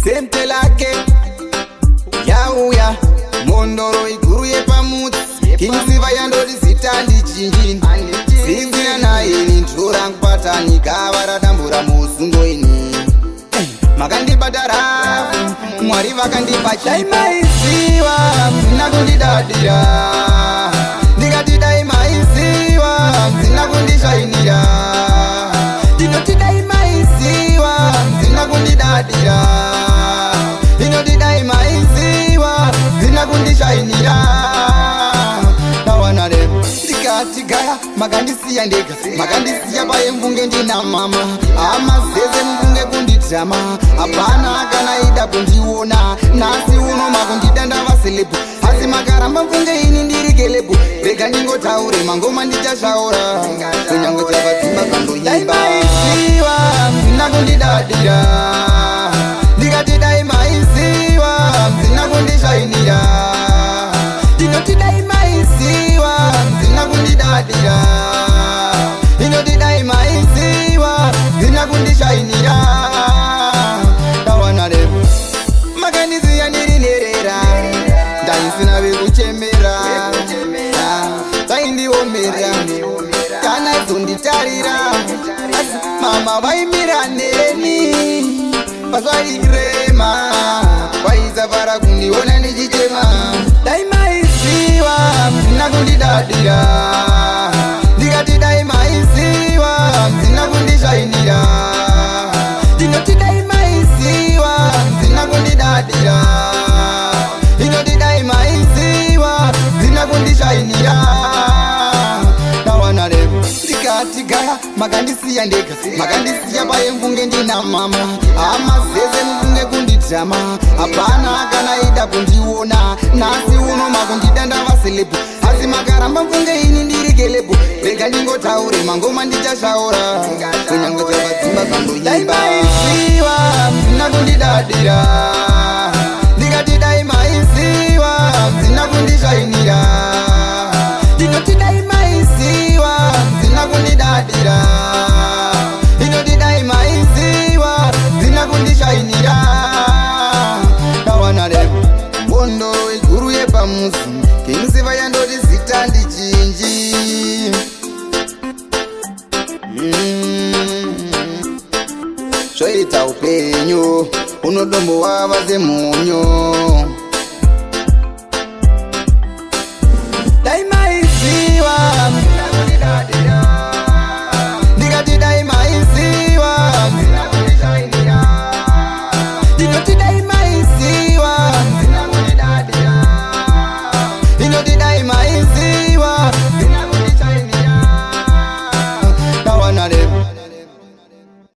sente lake yauya mondoro iguru yepamutsi Kingsiva yandoti zita ndichinjini sinzina naye nintorang patani gava radambura musungo ini makandibata rafu Mwari vakandipa daimaiziva mzina kundidadira ndikati daimaiziva mzina kundishainira ndinoti daimaiziva mzina kundidadira ndinoti daimaiziva mzina kundishainira Tigaya makandisiya ndega makandisiya paemvunge ndina mama amazeze mvunge kundidrama apana kana ida kundiona nasi uno makundida ndava selebu asi makaramba mvunge ini ndiri kelebu rega ningotaure mangoma ndichasvaura kunyange chavadzimba kandoyimba daimaiziva mzina kundidadira ndikati daimaiziva mzina kundishainira ndinoti daimaiziva mzina kundidadira inoti daimaiziva mzina kundishainira tawanarebo makandisiya ndiri nerera ndaisina vekuchemera vaindiomera kana zonditarira asi mama vaimira neni pasvairema vaisafara kundiona ndichichema daimaiziva mzina kundidadira ndikati daimaiziva mzina kundishainira ndinoti daimaiziva mzina kundidadira inoti daimaiziva mzina kundishainira tawanarebo ndikati gaya makandisiya ndega makandisiya paemvunge ndina mama amazeze mvunge kundidrama apana kana ida kundiona nasi uno makundida ndava selebu asi makaramba mvunge ini ndiri kelebu rega ningotaure mangoma ndichasvaura kunyange chavadzimba kandoyimba daimaiziva mzina kundidadira ndikati daimaiziva mzina kundishainira ndinoti daimaiziva mzina kundidadira inoti daimaiziva mzina kundishainira tawanarebo mbondoro iguru yepamuzi Kingsiva yandoti zita ndichinji zvoita upenyu unodombo wava semunyu